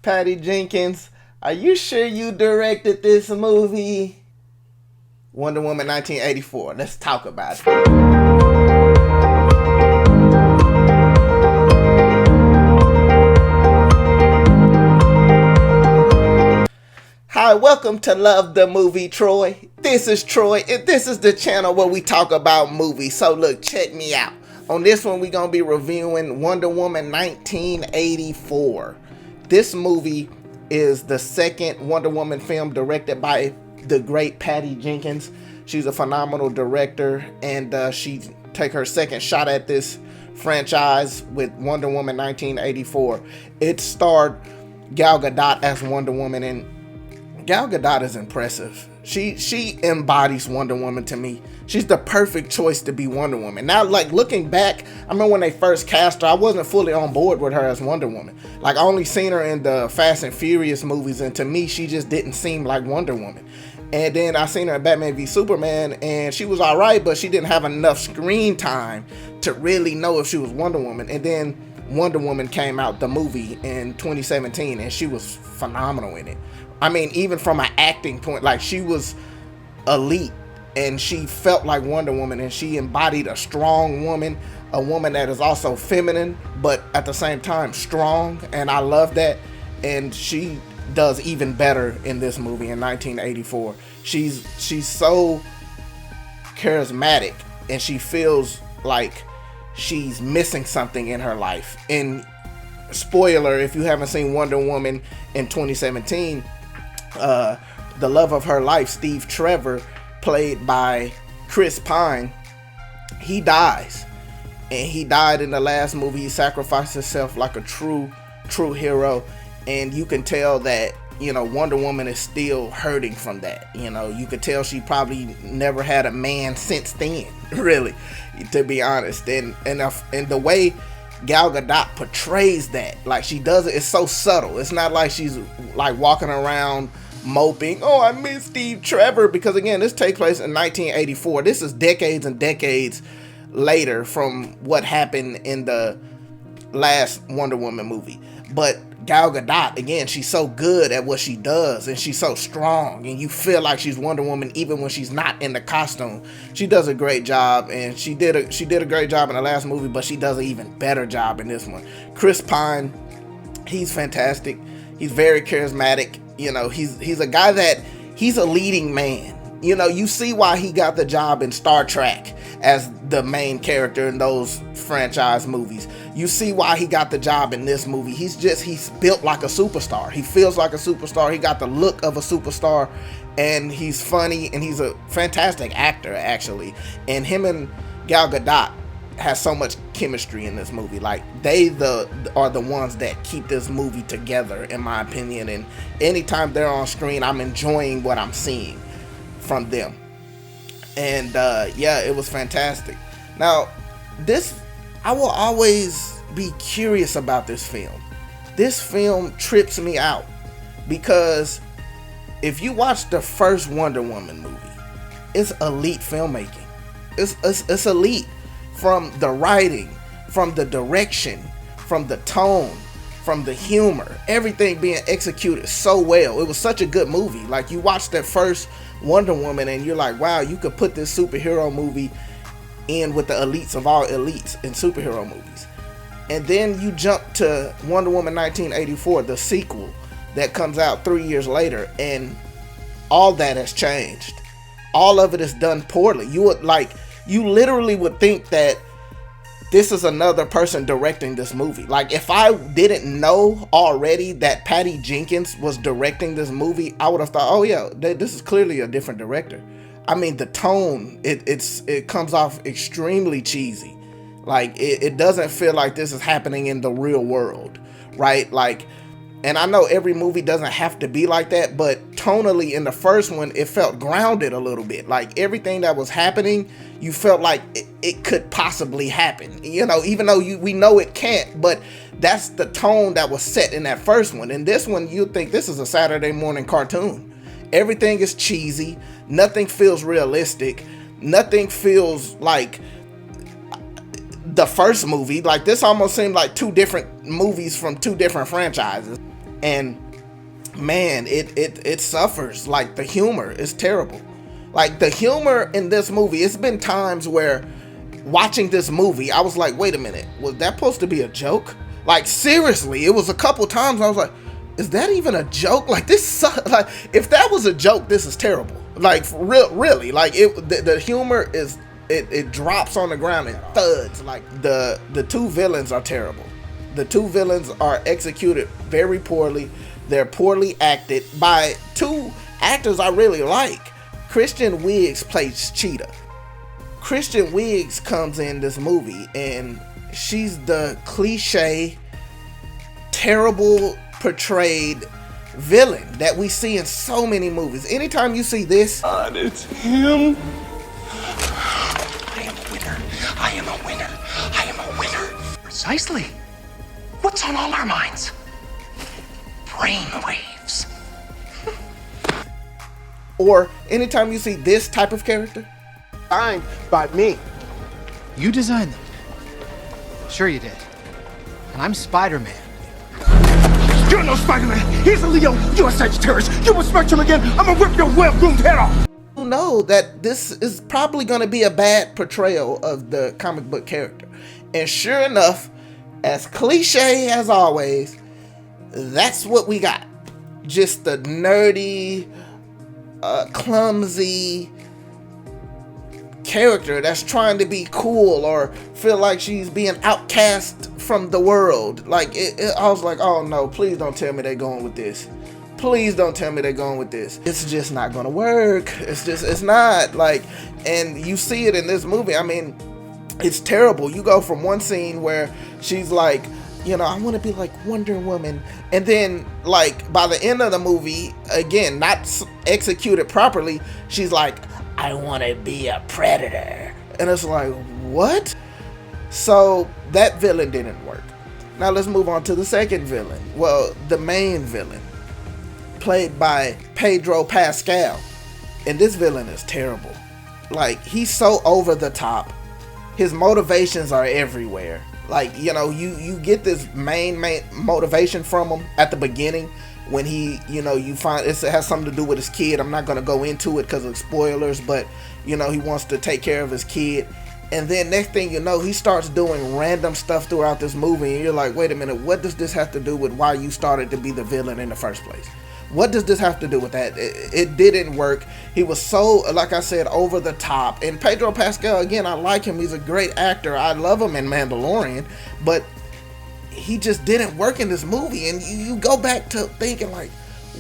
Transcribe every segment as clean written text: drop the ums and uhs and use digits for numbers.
Patty Jenkins, are you sure you directed this movie? Wonder Woman 1984. Let's talk about it. Hi, welcome to Love the Movie, Troy. This is Troy, and this is the channel where we talk about movies. So look, check me out. On this one, we're going to be reviewing Wonder Woman 1984. This movie is the second Wonder Woman film directed by the great Patty Jenkins. She's a phenomenal director, and she take her second shot at this franchise with Wonder Woman 1984. It starred Gal Gadot as Wonder Woman, and Gal Gadot is impressive. She embodies Wonder Woman to me. She's the perfect choice to be Wonder Woman. Now, like, looking back, I remember when they first cast her, I wasn't fully on board with her as Wonder Woman. Like, I only seen her in the Fast and Furious movies, and to me, she just didn't seem like Wonder Woman. And then I seen her in Batman v Superman, and she was alright, but she didn't have enough screen time to really know if she was Wonder Woman. And then Wonder Woman came out, the movie, in 2017, and she was phenomenal in it. I mean, even from an acting point, like, she was elite, and she felt like Wonder Woman, and she embodied a strong woman, a woman that is also feminine, but at the same time strong, and I love that. And she does even better in this movie in 1984. She's so charismatic, and she feels like she's missing something in her life. And spoiler, if you haven't seen Wonder Woman in 2017, the love of her life, Steve Trevor, played by Chris Pine, he dies. And he died in the last movie. He sacrificed himself like a true hero. And you can tell that, you know, Wonder Woman is still hurting from that. You know, you could tell she probably never had a man since then, really, to be honest. And the way Gal Gadot portrays that, like, she does it, it's so subtle. It's not like she's like walking around moping, oh, I miss Steve Trevor, because again, this takes place in 1984. This is decades and decades later from what happened in the last Wonder Woman movie. But Gal Gadot, again, she's so good at what she does, and she's so strong, and you feel like she's Wonder Woman even when she's not in the costume. She does a great job, and she did a great job in the last movie, but she does an even better job in this one. Chris Pine, he's fantastic. He's very charismatic. You know, he's a guy that, he's a leading man. You know, you see why he got the job in Star Trek as the main character in those franchise movies. You see why he got the job in this movie. He's built like a superstar. He feels like a superstar. He got the look of a superstar, and he's funny, and he's a fantastic actor, actually. And him and Gal Gadot has so much chemistry in this movie. Like, they are the ones that keep this movie together, in my opinion. And anytime they're on screen, I'm enjoying what I'm seeing from them. And yeah, it was fantastic. Now, I will always be curious about this film. This film trips me out, because if you watch the first Wonder Woman movie, it's elite filmmaking. It's elite, from the writing, from the direction, from the tone, from the humor, everything being executed so well. It was such a good movie. Like, you watch that first Wonder Woman and you're like, wow, you could put this superhero movie in with the elites of all elites in superhero movies. And then you jump to Wonder Woman 1984, the sequel that comes out 3 years later, and all that has changed. All of it is done poorly. You literally would think that this is another person directing this movie. Like, if I didn't know already that Patty Jenkins was directing this movie, I would have thought, oh yeah, this is clearly a different director. I mean, the tone, it comes off extremely cheesy. Like, it doesn't feel like this is happening in the real world, right? Like, and I know every movie doesn't have to be like that, but tonally in the first one, it felt grounded a little bit. Like, everything that was happening, you felt like it could possibly happen. You know, even though we know it can't, but that's the tone that was set in that first one. In this one, you think this is a Saturday morning cartoon. Everything is cheesy. Nothing feels realistic. Nothing feels like the first movie. Like, this almost seemed like two different movies from two different franchises. And man, it suffers. Like, the humor is terrible. Like, the humor in this movie, it's been times where watching this movie, I was like, wait a minute, was that supposed to be a joke? Like, seriously, it was a couple times I was like, is that even a joke? Like, this like, if that was a joke, this is terrible. Like, really, like, the humor is, it drops on the ground and thuds. Like, the two villains are terrible. The two villains are executed very poorly. They're poorly acted by two actors I really like. Kristen Wiig plays Cheetah. Kristen Wiig comes in this movie and she's the cliche, terrible portrayed villain that we see in so many movies. Anytime you see this, it's him. I am a winner. I am a winner. I am a winner. Precisely. What's on all our minds? Brainwaves. or anytime you see this type of character, Designed by me. You designed them. Sure you did. And I'm Spider-Man. You're no Spider-Man. He's a Leo. You're a Sagittarius. You respect him again, I'm gonna rip your well-groomed head off. you know that this is probably going to be a bad portrayal of the comic book character. And sure enough, as cliche as always, that's what we got. Just the nerdy, clumsy character that's trying to be cool or feel like she's being outcast from the world. Like, I was like, oh no, please don't tell me they're going with this. Please don't tell me they're going with this. It's just not gonna work. It's not. Like, and you see it in this movie. I mean, it's terrible. You go from one scene where she's like, you know, I want to be like Wonder Woman, and then like by the end of the movie, again, not executed properly, she's like, I want to be a predator. And it's like, what? So that villain didn't work. Now let's move on to the second villain. Well, the main villain, played by Pedro Pascal. And this villain is terrible. Like, he's so over the top. His motivations are everywhere. Like, you know, you get this main motivation from him at the beginning when he, you know, you find it has something to do with his kid. I'm not going to go into it because of spoilers, but, you know, he wants to take care of his kid. And then next thing you know, he starts doing random stuff throughout this movie. And you're like, wait a minute, what does this have to do with why you started to be the villain in the first place? What does this have to do with that? It didn't work. He was so, like I said, over the top. And Pedro Pascal, again, I like him. He's a great actor. I love him in Mandalorian. But he just didn't work in this movie. And you go back to thinking, like,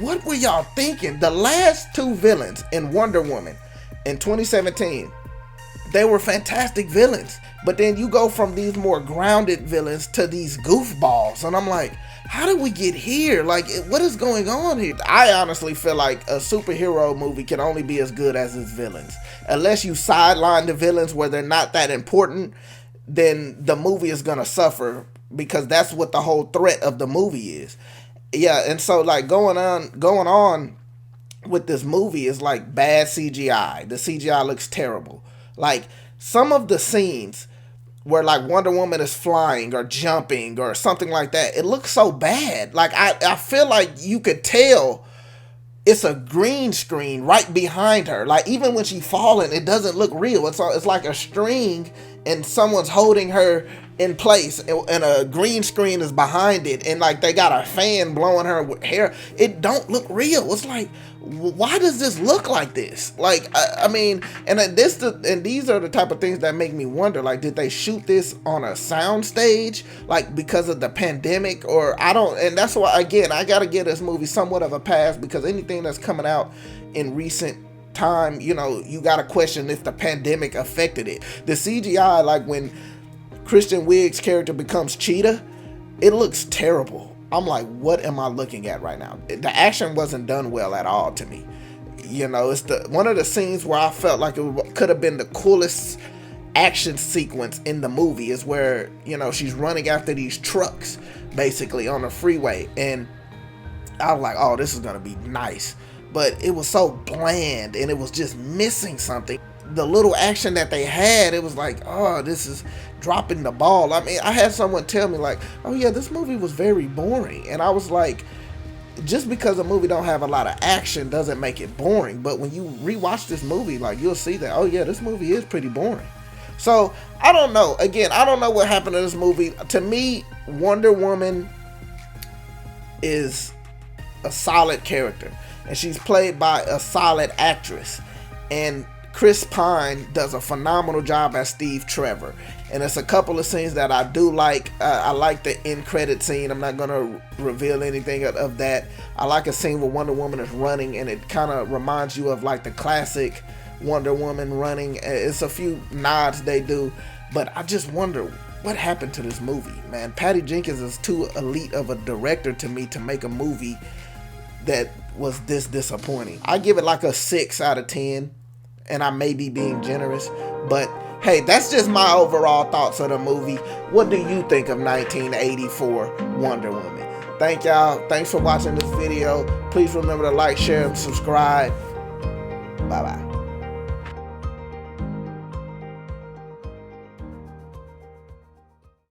what were y'all thinking? The last two villains in Wonder Woman in 2017, they were fantastic villains. But then you go from these more grounded villains to these goofballs. And I'm like, how did we get here? Like, what is going on here? I honestly feel like a superhero movie can only be as good as its villains. Unless you sideline the villains where they're not that important, then the movie is going to suffer, because that's what the whole threat of the movie is. Yeah, and so like going on with this movie is like bad CGI. The CGI looks terrible. Like, some of the scenes where like Wonder Woman is flying or jumping or something like that, it looks so bad. Like, I feel like you could tell it's a green screen right behind her. Like, even when she's falling, it doesn't look real. It's like a string and someone's holding her in place, and a green screen is behind it, and like they got a fan blowing her hair. It don't look real. It's like, why does this look like this? Like, I mean, and these are the type of things that make me wonder, like, did they shoot this on a sound stage, like, because of the pandemic? Or I don't, and that's why, again, I gotta give this movie somewhat of a pass, because anything that's coming out in recent time, you know, you gotta question if the pandemic affected it. The CGI, like when Kristen Wiig's character becomes Cheetah, it looks terrible. I'm like, what am I looking at right now? The action wasn't done well at all to me. You know, it's one of the scenes where I felt like it could have been the coolest action sequence in the movie is where, you know, she's running after these trucks basically on the freeway, and I was like, oh, this is gonna be nice. But it was so bland, and it was just missing something. The little action that they had, it was like, oh, this is dropping the ball. I mean, I had someone tell me like, oh yeah, this movie was very boring. And I was like, just because a movie don't have a lot of action doesn't make it boring. But when you rewatch this movie, like, you'll see that, oh yeah, this movie is pretty boring. So I don't know. Again, I don't know what happened to this movie. To me, Wonder Woman is a solid character, and she's played by a solid actress, and Chris Pine does a phenomenal job as Steve Trevor. And there's a couple of scenes that I do like. I like the end credit scene. I'm not gonna reveal anything of that. I like a scene where Wonder Woman is running, and it kind of reminds you of like the classic Wonder Woman running. It's a few nods they do, but I just wonder what happened to this movie, man. Patty Jenkins is too elite of a director to me to make a movie that was this disappointing. I give it like a 6 out of 10, and I may be being generous, but hey, that's just my overall thoughts of the movie. What do you think of 1984 Wonder Woman? Thank y'all. Thanks for watching this video. Please remember to like, share, and subscribe. Bye-bye.